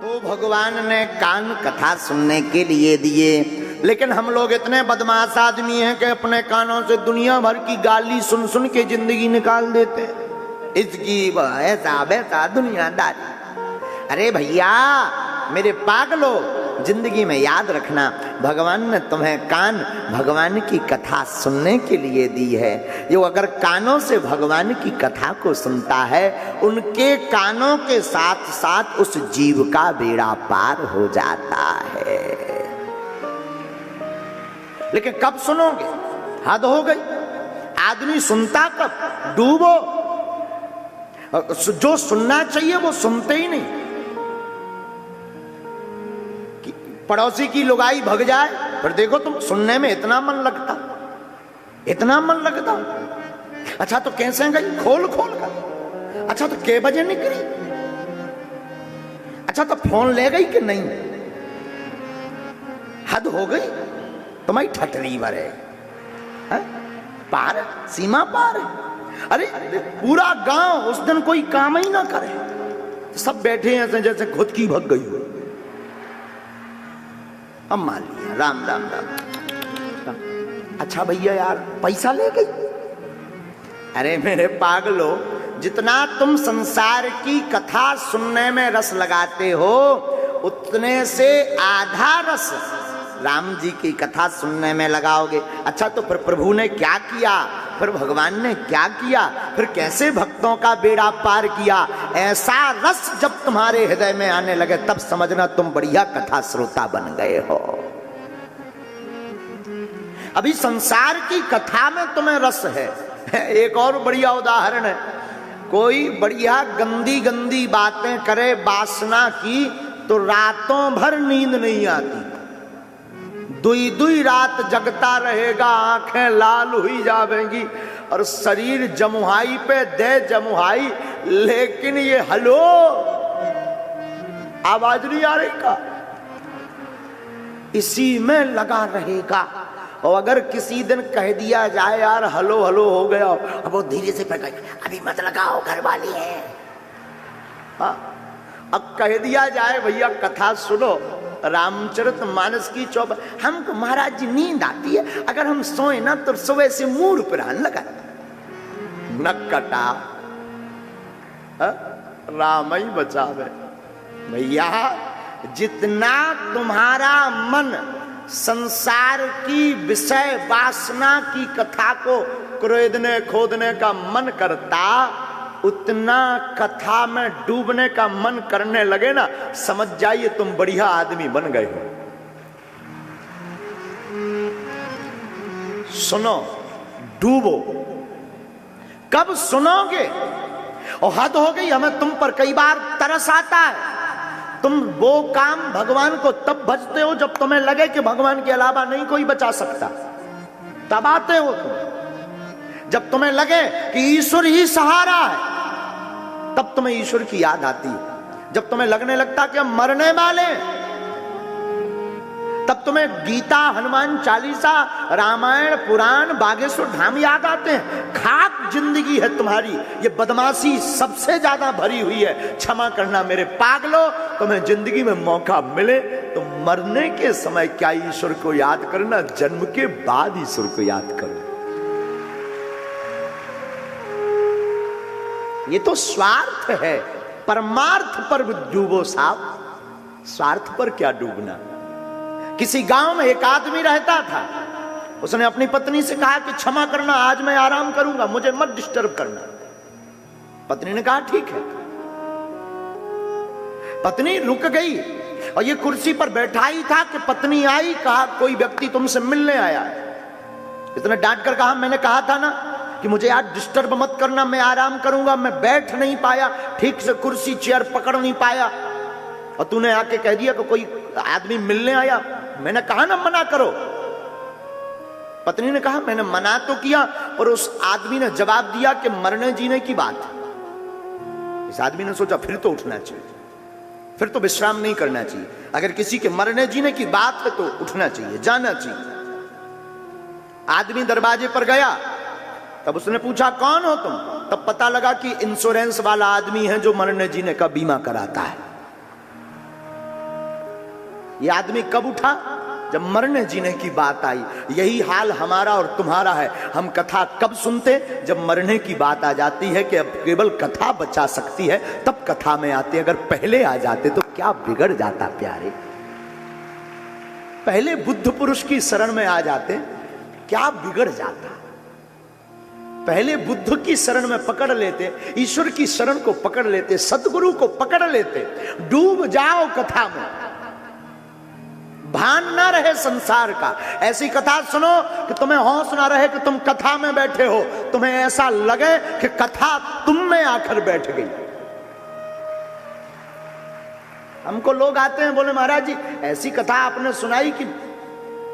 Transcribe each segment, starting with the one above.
तो भगवान ने कान कथा सुनने के लिए दिए, लेकिन हम लोग इतने बदमाश आदमी हैं कि अपने कानों से दुनिया भर की गाली सुन सुन के जिंदगी निकाल देते हैं। इसकी ऐसा वैसा दुनियादारी। अरे भैया मेरे पागलो, जिंदगी में याद रखना, भगवान ने तुम्हें कान भगवान की कथा सुनने के लिए दी है। जो अगर कानों से भगवान की कथा को सुनता है, उनके कानों के साथ साथ उस जीव का बेड़ा पार हो जाता है। लेकिन कब सुनोगे? हद हो गई। आदमी सुनता कब? डूबो। जो सुनना चाहिए वो सुनते ही नहीं। पड़ोसी की लुगाई भग जाए, फिर देखो तुम सुनने में इतना मन लगता, इतना मन लगता। अच्छा तो कैसे गई? खोल खोल कर। अच्छा तो कै बजे निकली? अच्छा तो फोन ले गई कि नहीं? हद हो गई। तुम्हारी ठटरी भरे पार, सीमा पार। अरे पूरा गांव उस दिन कोई काम ही ना करे, सब बैठे हैं जैसे खुद की भग गई हो। अब मान लिया, राम राम राम। अच्छा भैया यार पैसा ले गई। अरे मेरे पागलो, जितना तुम संसार की कथा सुनने में रस लगाते हो, उतने से आधा रस राम जी की कथा सुनने में लगाओगे। अच्छा तो फिर प्रभु ने क्या किया, फिर भगवान ने क्या किया, फिर कैसे भक्तों का बेड़ा पार किया, ऐसा रस जब तुम्हारे हृदय में आने लगे, तब समझना तुम बढ़िया कथा श्रोता बन गए हो। अभी संसार की कथा में तुम्हें रस है। एक और बढ़िया उदाहरण है, कोई बढ़िया गंदी गंदी बातें करे वासना की, तो रातों भर नींद नहीं आती, दुई दुई रात जगता रहेगा, आंखें लाल हुई जाएंगी और शरीर जमुहाई पे दे जमुहाई, लेकिन ये हलो आवाज नहीं आ रही का, इसी में लगा रहेगा। और अगर किसी दिन कह दिया जाए यार हलो हलो हो गया, अब वो धीरे से पकड़, अभी मत लगाओ घर वाली है। हाँ, अब कह दिया जाए भैया कथा सुनो, रामचरितमानस की चौपाई, हमको महाराज जी नींद आती है, अगर हम सोए ना तो सुबह से मूड पिरान लगा नक्कटा। राम ही बचावे भैया। जितना तुम्हारा मन संसार की विषय वासना की कथा को क्रोधने खोदने का मन करता, उतना कथा में डूबने का मन करने लगे ना, समझ जाइए तुम बढ़िया आदमी बन गए हो। सुनो, डूबो। कब सुनोगे? और हद हो गई, हमें तुम पर कई बार तरस आता है। तुम वो काम भगवान को तब भजते हो जब तुम्हें लगे कि भगवान के अलावा नहीं कोई बचा सकता, तब आते हो तुम। जब तुम्हें लगे कि ईश्वर ही सहारा है, तब तुम्हें ईश्वर की याद आती है। जब तुम्हें लगने लगता कि हम मरने वाले, तब तुम्हें गीता, हनुमान चालीसा, रामायण, पुराण, बागेश्वर धाम याद आते हैं। खाक जिंदगी है तुम्हारी, ये बदमाशी सबसे ज्यादा भरी हुई है। क्षमा करना मेरे पागलो, तुम्हें जिंदगी में मौका मिले तो मरने के समय क्या ईश्वर को याद करना, जन्म के बाद ईश्वर को याद करो। ये तो स्वार्थ है, परमार्थ पर डूबो साहब, स्वार्थ पर क्या डूबना। किसी गांव में एक आदमी रहता था, उसने अपनी पत्नी से कहा कि क्षमा करना, आज मैं आराम करूंगा, मुझे मत डिस्टर्ब करना। पत्नी ने कहा ठीक है। पत्नी रुक गई और ये कुर्सी पर बैठा ही था कि पत्नी आई, कहा कोई व्यक्ति तुमसे मिलने आया है। इसने डांट कर कहा मैंने कहा था ना कि मुझे आज डिस्टर्ब मत करना, मैं आराम करूंगा। मैं बैठ नहीं पाया, ठीक से कुर्सी चेयर पकड़ नहीं पाया, और तूने आके कह दिया कि कोई आदमी मिलने आया। मैंने कहा ना मना करो। पत्नी ने कहा मैंने मना तो किया, पर उस आदमी ने जवाब दिया कि मरने जीने की बात है। इस आदमी ने सोचा फिर तो उठना चाहिए, फिर तो विश्राम नहीं करना चाहिए। अगर किसी के मरने जीने की बात है तो उठना चाहिए, जाना चाहिए। आदमी दरवाजे पर गया, तब उसने पूछा कौन हो तुम? तब पता लगा कि इंश्योरेंस वाला आदमी है जो मरने जीने का बीमा कराता है। ये आदमी कब उठा? जब मरने जीने की बात आई। यही हाल हमारा और तुम्हारा है। हम कथा कब सुनते? जब मरने की बात आ जाती है कि अब केवल कथा बचा सकती है, तब कथा में आते। अगर पहले आ जाते तो क्या बिगड़ जाता प्यारे? पहले बुद्ध पुरुष की शरण में आ जाते, क्या बिगड़ जाता? पहले बुद्ध की शरण में पकड़ लेते, ईश्वर की शरण को पकड़ लेते, सतगुरु को पकड़ लेते। डूब जाओ कथा में, भान ना रहे संसार का। ऐसी कथा सुनो कि तुम्हें होश ना रहे कि तुम कथा में बैठे हो, तुम्हें ऐसा लगे कि कथा तुम में आकर बैठ गई। हमको लोग आते हैं, बोले महाराज जी ऐसी कथा आपने सुनाई कि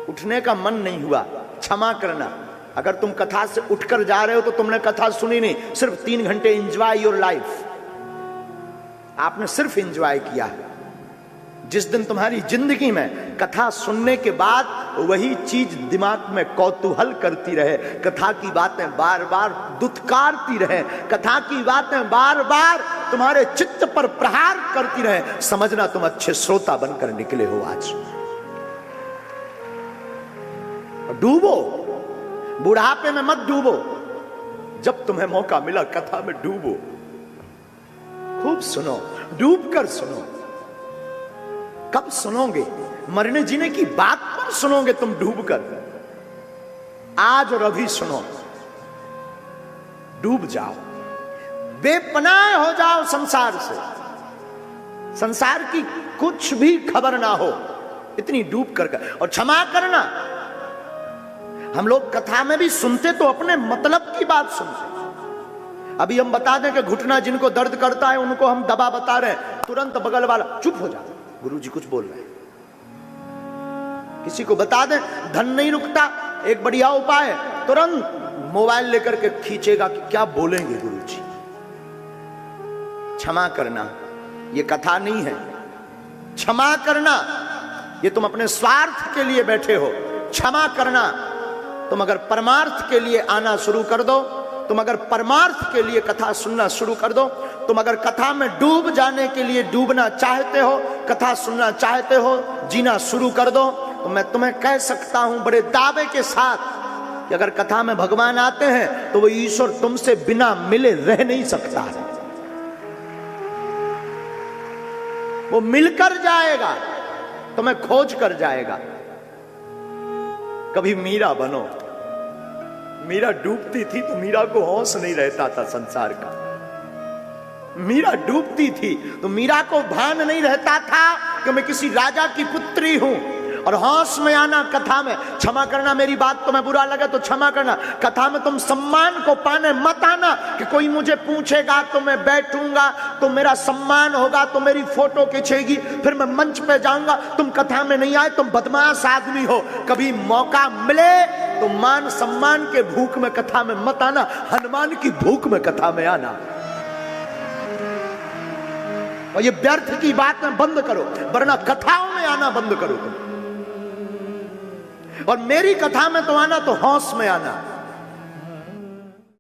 उठने का मन नहीं हुआ, क्षमा करना। अगर तुम कथा से उठकर जा रहे हो तो तुमने कथा सुनी नहीं, सिर्फ 3 घंटे एंजॉय योर लाइफ। आपने सिर्फ एंजॉय किया है। जिस दिन तुम्हारी जिंदगी में कथा सुनने के बाद वही चीज दिमाग में कौतूहल करती रहे, कथा की बातें बार बार दुत्कारती रहे, कथा की बातें बार बार तुम्हारे चित्त पर प्रहार करती रहे, समझना तुम अच्छे श्रोता बनकर निकले हो आज। डूबो, बुढ़ापे में मत डूबो, जब तुम्हें मौका मिला कथा में डूबो, खूब सुनो, डूब कर सुनो। कब सुनोगे? मरने जीने की बात पर सुनोगे तुम डूब कर। आज और अभी सुनो, डूब जाओ, बेपनाह हो जाओ संसार से, संसार की कुछ भी खबर ना हो, इतनी डूब कर। और क्षमा करना, हम लोग कथा में भी सुनते तो अपने मतलब की बात सुनते। अभी हम बता दें कि घुटना जिनको दर्द करता है उनको हम दवा बता रहे हैं, तुरंत बगल वाला चुप हो जाता, गुरुजी कुछ बोल रहे हैं। किसी को बता दें धन नहीं रुकता, एक बढ़िया उपाय है, तुरंत मोबाइल लेकर के खींचेगा कि क्या बोलेंगे गुरुजी। क्षमा करना ये कथा नहीं है। क्षमा करना ये तुम अपने स्वार्थ के लिए बैठे हो। क्षमा करना तुम अगर परमार्थ के लिए आना शुरू कर दो, तुम अगर परमार्थ के लिए कथा सुनना शुरू कर दो, तुम अगर कथा में डूब जाने के लिए डूबना चाहते हो, कथा सुनना चाहते हो, जीना शुरू कर दो, तो मैं तुम्हें कह सकता हूं बड़े दावे के साथ कि अगर कथा में भगवान आते हैं तो वो ईश्वर तुमसे बिना मिले रह नहीं सकता है। वो मिलकर जाएगा, तुम्हें खोज कर जाएगा। कभी मीरा बनो। मीरा डूबती थी तो मीरा को होश नहीं रहता था संसार का। मीरा डूबती थी तो मीरा को भान नहीं रहता था कि मैं किसी राजा की पुत्री हूं। और होश में आना कथा में। क्षमा करना, मेरी बात तुम्हें बुरा लगे तो क्षमा करना। कथा में तुम सम्मान को पाने मत आना कि कोई मुझे पूछेगा तो मैं बैठूंगा तो मेरा सम्मान होगा, तो मेरी फोटो खींचेगी, फिर मैं मंच पे जाऊंगा। तुम कथा में नहीं आए, तुम बदमाश आदमी हो। कभी मौका मिले तो मान सम्मान के भूख में कथा में मत आना, हनुमान की भूख में कथा में आना। और ये व्यर्थ की बात में बंद करो, वरना कथाओं में आना बंद करो तुम। और मेरी कथा में तो आना तो होश में आना।